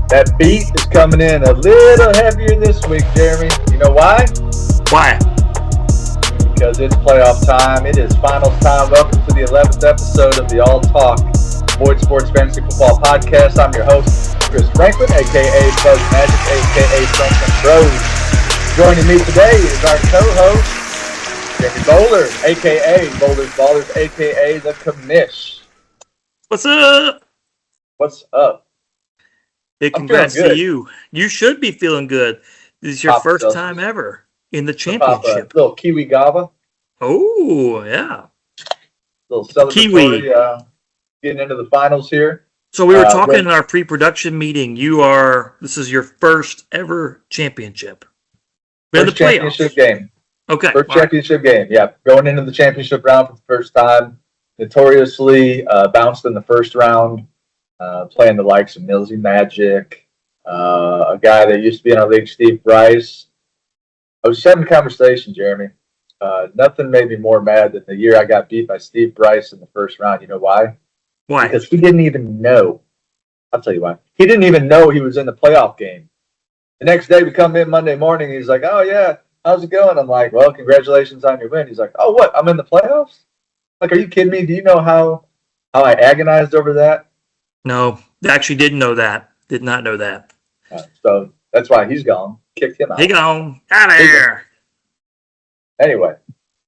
That beat is coming in a little heavier this week, Jeremy. You know why? Why? Because it's playoff time. It is finals time. Welcome to the 11th episode of the AllTalk Boyd Sports Fantasy Football Podcast. I'm your host, Chris Franklin, a.k.a. Buzz Magic, a.k.a. Franklin Rose. Joining me today is our co-host, Jeremy Bowler, a.k.a. Bowler's Ballers, a.k.a. The Commish. What's up? What's up? Big congrats to you. You should be feeling good. This is your first time ever in the championship. Little Kiwi Gava. Oh, yeah. Little celebratory, getting into the finals here. So we were talking in our pre-production meeting. This is your first ever championship. First championship game. Okay. First championship game, yeah. Going into the championship round for the first time. Notoriously bounced in the first round. Playing the likes of Millsy Magic, a guy that used to be in our league, Steve Bryce. I was just having a conversation, Jeremy. Nothing made me more mad than the year I got beat by Steve Bryce in the first round. You know why? Why? Because he didn't even know. I'll tell you why. He didn't even know he was in the playoff game. The next day, we come in Monday morning. He's like, "Oh yeah, how's it going?" I'm like, "Well, congratulations on your win." He's like, "Oh, what? I'm in the playoffs?" Like, are you kidding me? Do you know how I agonized over that? No, actually didn't know that. Did not know that. So that's why he's gone. Kicked him out. He gone. Out of here. Anyway,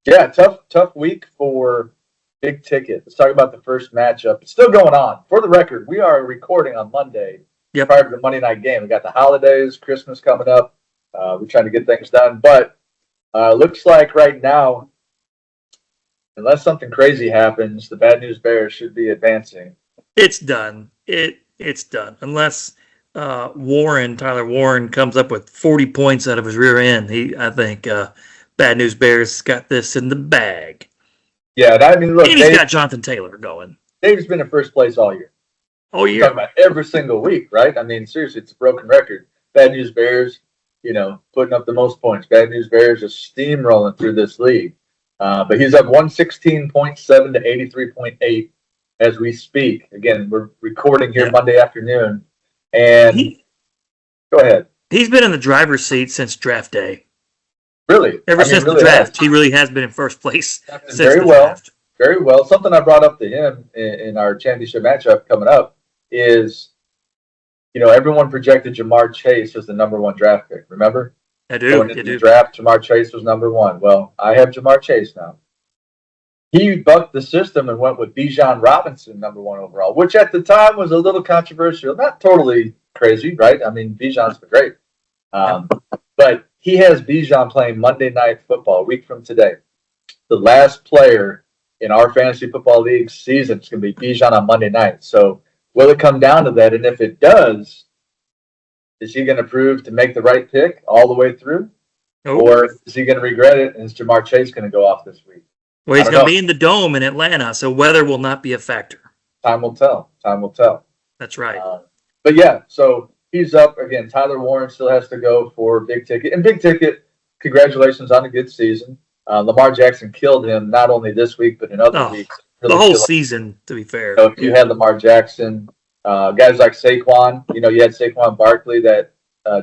yeah, tough week for big ticket. Let's talk about the first matchup. It's still going on. For the record, we are recording on Monday prior to the Monday night game. We got the holidays, Christmas coming up. We're trying to get things done. But looks like right now, unless something crazy happens, the Bad News Bears should be advancing. It's done. It's done. Unless Tyler Warren comes up with 40 points out of his rear end. I think Bad News Bears got this in the bag. Yeah, I mean, look, and he's got Jonathan Taylor going. Dave's been in first place all year. Oh, yeah. Talking about every single week, right? I mean, seriously, it's a broken record. Bad News Bears, putting up the most points. Bad News Bears just steamrolling through this league. But he's up 116.7 to 83.8. As we speak. Again, we're recording here Monday afternoon. And go ahead. He's been in the driver's seat since draft day. Really? Ever since the draft, he really has been in first place since the draft. Very well. Something I brought up to him in our championship matchup coming up is, everyone projected Jamar Chase as the number one draft pick. Remember? I do. Going into the draft, Jamar Chase was number one. Well, I have Jamar Chase now. He bucked the system and went with Bijan Robinson, number one overall, which at the time was a little controversial. Not totally crazy, right? I mean, Bijan's been great. But he has Bijan playing Monday Night Football a week from today. The last player in our fantasy football league season is going to be Bijan on Monday night. So will it come down to that? And if it does, is he going to prove to make the right pick all the way through? Oh. Or is he going to regret it and is Jamar Chase going to go off this week? Well, he's going to be in the Dome in Atlanta, so weather will not be a factor. Time will tell. That's right. But yeah, so he's up again. Tyler Warren still has to go for big ticket. And big ticket, congratulations on a good season. Lamar Jackson killed him not only this week, but in other weeks. Really the whole season, to be fair. So you had Lamar Jackson, guys like Saquon. You had Saquon Barkley that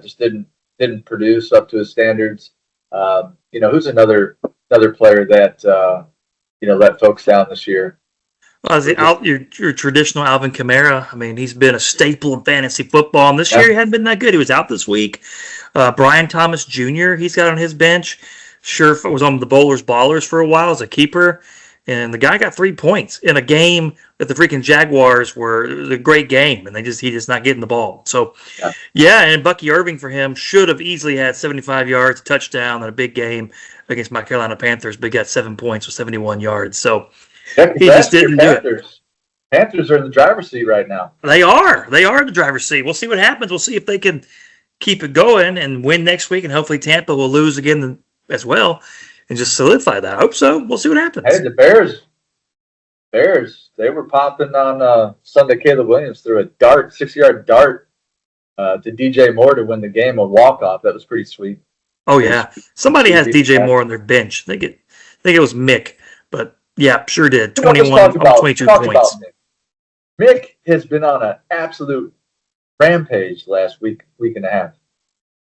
just didn't produce up to his standards. Who's another player that let folks down this year? Well, your traditional Alvin Kamara. I mean, he's been a staple of fantasy football, and this year he hadn't been that good. He was out this week. Brian Thomas Jr. He's got on his bench. Sure, was on the Bowlers Ballers for a while as a keeper, and the guy got 3 points in a game that the freaking Jaguars it was a great game, and he's just not getting the ball. So, and Bucky Irving for him should have easily had 75 yards, a touchdown, in a big game against my Carolina Panthers, but he got 7 points with 71 yards. So he just didn't do it. Panthers are in the driver's seat right now. They are in the driver's seat. We'll see what happens. We'll see if they can keep it going and win next week, and hopefully Tampa will lose again as well and just solidify that. I hope so. We'll see what happens. Hey, the Bears, they were popping on Sunday. Caleb Williams threw a 60-yard dart to DJ Moore to win the game, a walk-off. That was pretty sweet. Oh, yeah. Somebody has DJ Moore on their bench. I think it was Mick, but yeah, sure did. 22 points. Mick has been on an absolute rampage last week and a half.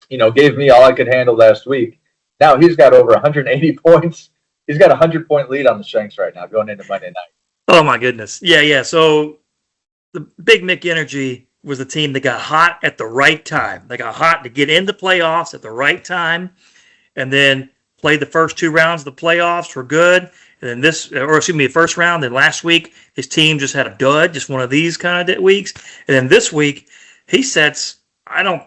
Gave me all I could handle last week. Now he's got over 180 points. He's got a 100-point lead on the Shanks right now going into Monday night. Oh my goodness. Yeah. So the Big Mick Energy was the team that got hot at the right time. They got hot to get into playoffs at the right time, and then played the first 2 rounds of the playoffs were good. And then the first round. Then last week, his team just had a dud, just one of these kind of weeks. And then this week, he sets, I don't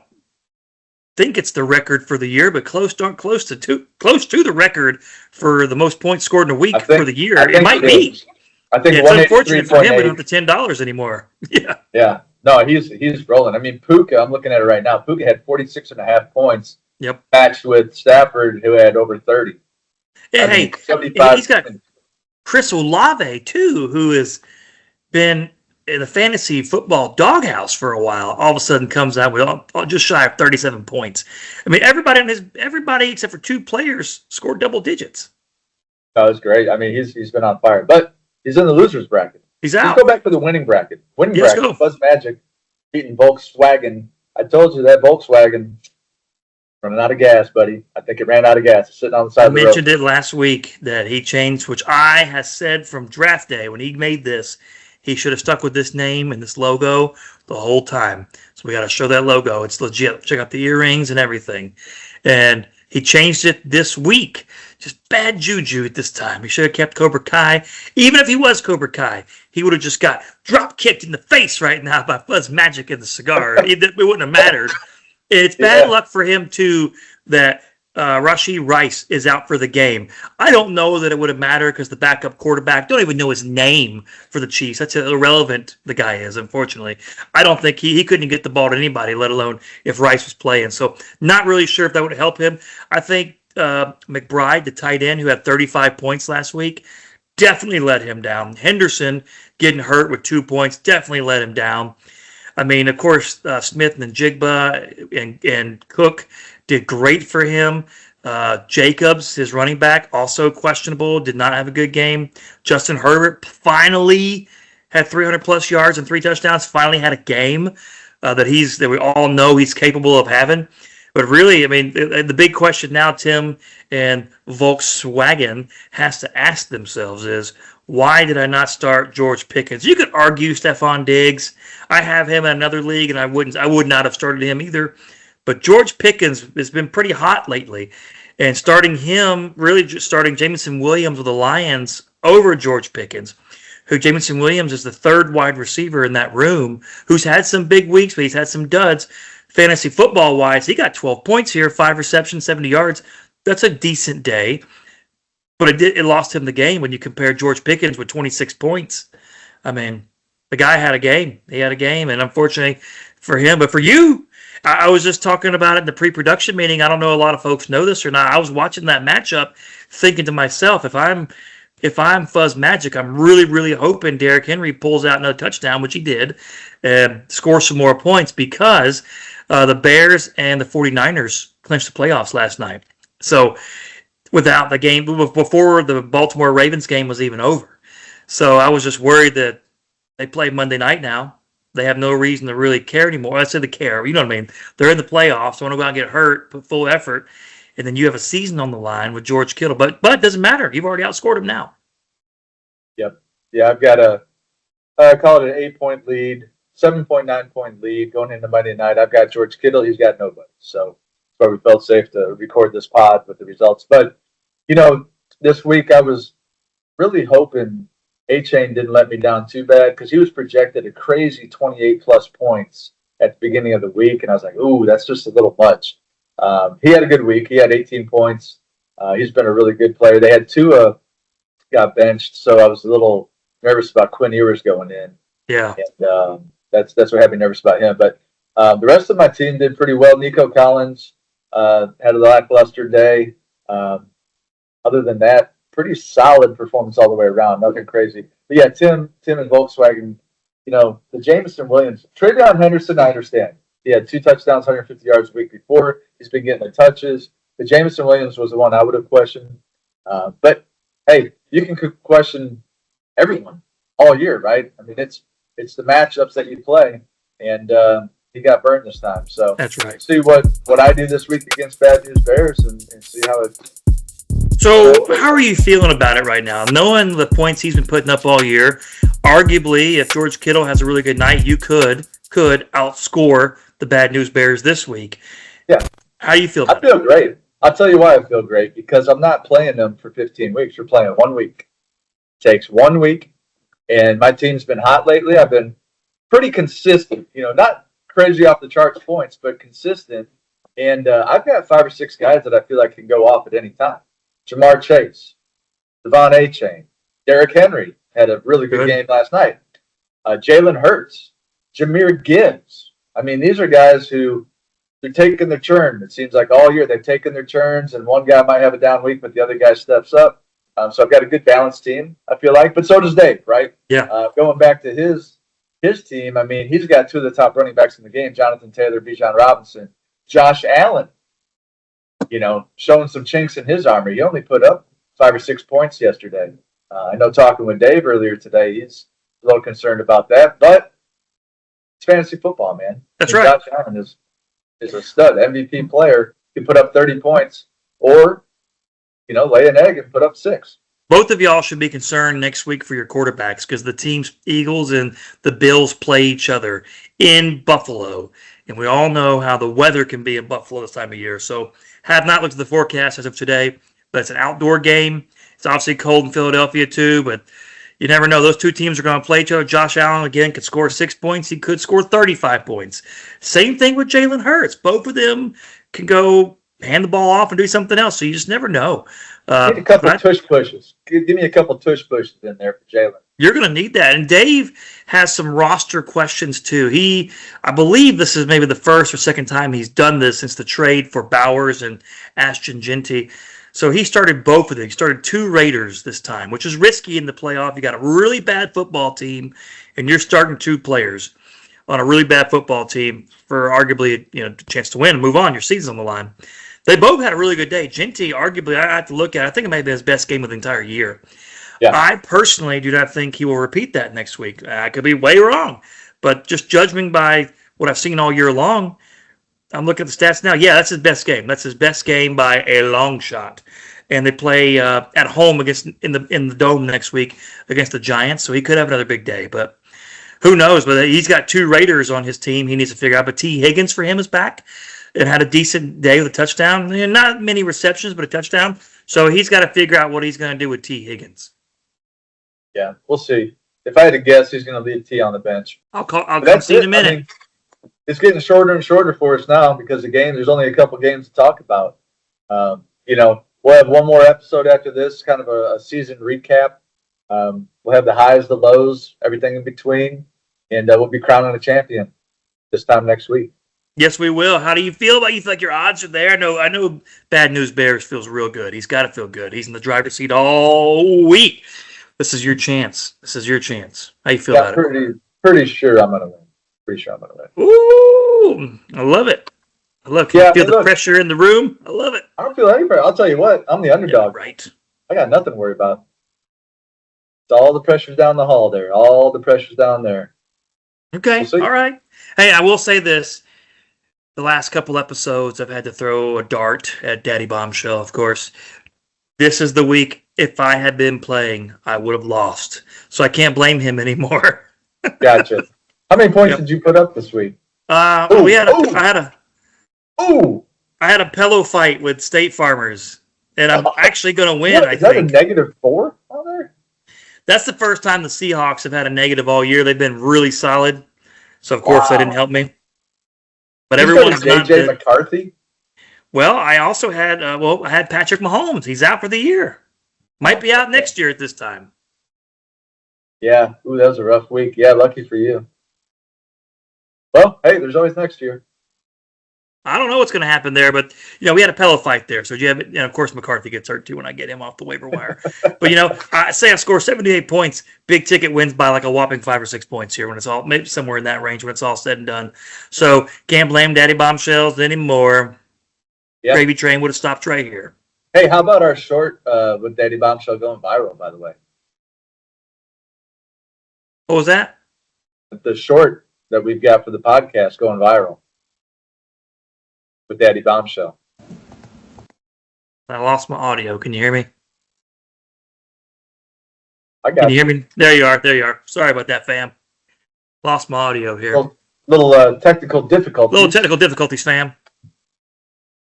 think it's the record for the year, but close to the record for the most points scored in a week for the year. It might be. I think it's unfortunate for him. We don't have the $10 anymore. Yeah. Yeah. No, he's rolling. I mean, Puka, I'm looking at it right now. Puka had 46.5 points. Yep. Matched with Stafford, who had over 30. Yeah, he's got Chris Olave, too, who has been in the fantasy football doghouse for a while. All of a sudden comes out with just shy of 37 points. I mean, everybody except for 2 players scored double digits. That was great. I mean, he's been on fire. But he's in the losers bracket. He's out. Let's go back to the winning bracket. Let's go. Fuzz Magic beating Volkswagen. I told you that Volkswagen running out of gas, buddy. I think it ran out of gas. It's sitting on the side of the road. I mentioned it last week that he changed, which I have said from draft day when he made this, he should have stuck with this name and this logo the whole time. So we got to show that logo. It's legit. Check out the earrings and everything. And he changed it this week. Just bad juju at this time. He should have kept Cobra Kai. Even if he was Cobra Kai, he would have just got drop kicked in the face right now by Fuzz Magic and the cigar. It wouldn't have mattered. It's bad luck for him, too, that Rashee Rice is out for the game. I don't know that it would have mattered because the backup quarterback, don't even know his name for the Chiefs. That's how irrelevant the guy is, unfortunately. I don't think he couldn't get the ball to anybody, let alone if Rice was playing. So not really sure if that would help him. I think McBride, the tight end, who had 35 points last week, definitely let him down. Henderson getting hurt with 2 points definitely let him down. I mean, of course, Smith and Jigba and Cook did great for him. Jacobs, his running back, also questionable, did not have a good game. Justin Herbert finally had 300-plus yards and 3 touchdowns, finally had a game that we all know he's capable of having. But really, I mean, the big question now, Tim and Volkswagen has to ask themselves is, why did I not start George Pickens? You could argue Stephon Diggs. I have him in another league, and I would not have started him either. But George Pickens has been pretty hot lately. And starting him, really just starting Jameson Williams with the Lions over George Pickens, who Jameson Williams is the 3rd wide receiver in that room, who's had some big weeks, but he's had some duds. Fantasy football-wise, he got 12 points here, 5 receptions, 70 yards. That's a decent day. But it lost him the game when you compare George Pickens with 26 points. I mean, the guy had a game. He had a game, and unfortunately for him, but for you, I was just talking about it in the pre-production meeting. I don't know a lot of folks know this or not. I was watching that matchup thinking to myself, if I'm Fuzz Magic, I'm really, really hoping Derrick Henry pulls out another touchdown, which he did, and scores some more points because the Bears and the 49ers clinched the playoffs last night. So without the game, before the Baltimore Ravens game was even over. So I was just worried that they play Monday night now. They have no reason to really care anymore. I said they care. You know what I mean? They're in the playoffs. They want to go out and get hurt, put full effort. And then you have a season on the line with George Kittle. But it doesn't matter. You've already outscored him now. Yep. Yeah, I've got I call it an 8-point lead, 7.9-point lead going into Monday night. I've got George Kittle. He's got nobody. So that's why we felt safe to record this pod with the results. But, this week I was really hoping A-Chain didn't let me down too bad because he was projected a crazy 28-plus points at the beginning of the week. And I was like, ooh, that's just a little much. He had a good week. He had 18 points. He's been a really good player. They had Tua got benched, so I was a little nervous about Quinn Ewers going in. Yeah. And that's what had me nervous about him. But the rest of my team did pretty well. Nico Collins had a lackluster day. Other than that, pretty solid performance all the way around. Nothing crazy. But yeah, Tim and Volkswagen, the Jameson Williams. Travion Henderson, I understand. He had 2 touchdowns, 150 yards a week before. He's been getting the touches. The Jameson Williams was the one I would have questioned. But, hey, you can question everyone all year, right? I mean, it's the matchups that you play. And he got burned this time. So That's right. see what I do this week against Bad News Bears and see how it. So, how are you feeling about it right now? Knowing the points he's been putting up all year, arguably, if George Kittle has a really good night, you could outscore the Bad News Bears this week. Yeah. How do you feel I about feel great. I'll tell you why I feel great, because I'm not playing them for 15 weeks. We're playing 1 week. It takes 1 week, and my team's been hot lately. I've been pretty consistent, not crazy off the charts points, but consistent. And I've got 5 or 6 guys that I feel like can go off at any time. Jamar Chase, Devon Achane, Derrick Henry had a really good game last night. Jalen Hurts, Jahmyr Gibbs. I mean, these are guys who they're taking their turn. It seems like all year they've taken their turns, and one guy might have a down week, but the other guy steps up. So I've got a good balanced team, I feel like. But so does Dave, right? Yeah. Going back to his team, I mean, he's got 2 of the top running backs in the game, Jonathan Taylor, Bijan Robinson. Josh Allen, showing some chinks in his armor. He only put up 5 or 6 points yesterday. I know talking with Dave earlier today, he's a little concerned about that, but it's fantasy football, man. That's right. Josh Allen is a stud, MVP player. He put up 30 points, or lay an egg and put up 6. Both of y'all should be concerned next week for your quarterbacks because the teams, Eagles and the Bills, play each other in Buffalo. And we all know how the weather can be in Buffalo this time of year. So have not looked at the forecast as of today, but it's an outdoor game. It's obviously cold in Philadelphia too, but you never know. Those 2 teams are going to play each other. Josh Allen, again, could score 6 points. He could score 35 points. Same thing with Jalen Hurts. Both of them can go hand the ball off and do something else. So you just never know. Need a couple of tush pushes. Give me a couple of tush pushes in there for Jalen. You're going to need that. And Dave has some roster questions too. I believe this is maybe the first or second time he's done this since the trade for Bowers and Ashton Genty. So he started both of them. He started 2 Raiders this time, which is risky in the playoff. You got a really bad football team, and you're starting 2 players on a really bad football team for arguably a chance to win and move on. Your season's on the line. They both had a really good day. Genty, arguably, I have to look at. I think it may have been his best game of the entire year. Yeah. I personally do not think he will repeat that next week. I could be way wrong, but just judging by what I've seen all year long, I'm looking at the stats now. Yeah, that's his best game. That's his best game by a long shot. And they play at home against in the dome next week against the Giants, so he could have another big day. But who knows? But he's got 2 Raiders on his team. He needs to figure out. But T. Higgins for him is back and had a decent day with a touchdown. Not many receptions, but a touchdown. So he's got to figure out what he's going to do with T. Higgins. Yeah, we'll see. If I had to guess, he's going to leave T on the bench. I'll come see in a minute. I mean, it's getting shorter and shorter for us now because there's only a couple games to talk about. We'll have one more episode after this, kind of a season recap. We'll have the highs, the lows, everything in between, and we'll be crowning a champion this time next week. Yes, we will. How do you feel about? You feel like your odds are there? I know. Bad News Bears feels real good. He's got to feel good. He's in the driver's seat all week. This is your chance. How you feel about it? Pretty sure I'm gonna win. Ooh, I love it. Look, you feel the pressure in the room. I love it. I don't feel any pressure. I'll tell you what. I'm the underdog. Yeah, right. I got nothing to worry about. It's all the pressure's down the hall there. All the pressure's down there. Okay. All right. Hey, I will say this. The last couple episodes, I've had to throw a dart at Daddy Bombshell, of course. This is the week. If I had been playing, I would have lost. So I can't blame him anymore. Gotcha. How many points did you put up this week? I had a pillow fight with State Farmers, and I'm actually going to win. Is that a -4 on there? That's the first time the Seahawks have had a negative all year. They've been really solid, so of course that didn't help me. But everyone's not J.J. McCarthy. Well, I also had I had Patrick Mahomes. He's out for the year. Might be out next year at this time. Yeah. Ooh, that was a rough week. Yeah, lucky for you. Well, hey, there's always next year. I don't know what's going to happen there, but we had a pillow fight there. So of course McCarthy gets hurt too when I get him off the waiver wire. But I say I score 78 points. Big ticket wins by like a whopping 5 or 6 points here when it's all maybe somewhere in that range when it's all said and done. So can't blame Daddy Bombshells anymore. Yep. Gravy train would have stopped right here. Hey, how about our short with Daddy Bombshell going viral? By the way, what was that? The short that we've got for the podcast going viral with Daddy Bombshell. I lost my audio. Can you hear me? I got Can you hear me? There you are. There you are. Sorry about that, fam. Lost my audio here. Little technical difficulties. Little technical difficulties, fam.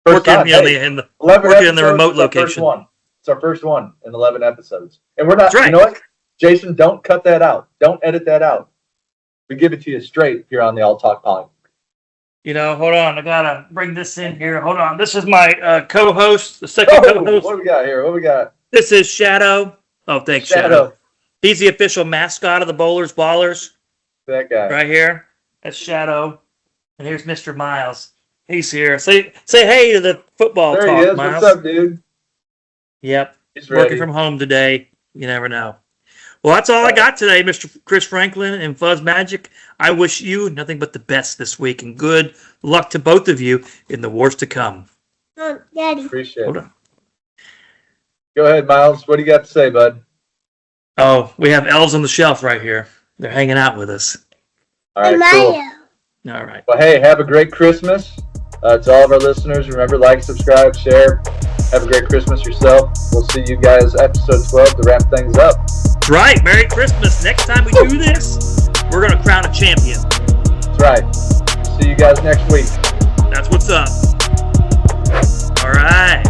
First Working, time, in the 11 working in the episodes, remote it's our first location. one. It's our first one in 11 episodes. And we're not, That's right. You know what? Jason, don't cut that out. Don't edit that out. We give it to you straight here on the AllTalk Pod. Hold on. I got to bring this in here. Hold on. This is my co-host, the second co-host. What do we got here? What do we got? This is Shadow. Oh, thanks, Shadow. He's the official mascot of the Bowlers Ballers. That guy. Right here. That's Shadow. And here's Mr. Miles. He's here. Say hey to the football there talk, he is. Miles. What's up, dude? Yep. He's ready. Working from home today. You never know. Well, that's all I got today, Mr. Chris Franklin and Fuzz Magic. I wish you nothing but the best this week and good luck to both of you in the wars to come. Daddy. Appreciate Hold it. on. Go ahead, Miles. What do you got to say, bud? Oh, we have elves on the shelf right here. They're hanging out with us. All right, cool. All right. Well, hey, have a great Christmas. To all of our listeners, remember, like, subscribe, share. Have a great Christmas yourself. We'll see you guys episode 12 to wrap things up. That's right. Merry Christmas. Next time we do this, we're going to crown a champion. That's right. See you guys next week. That's what's up. All right.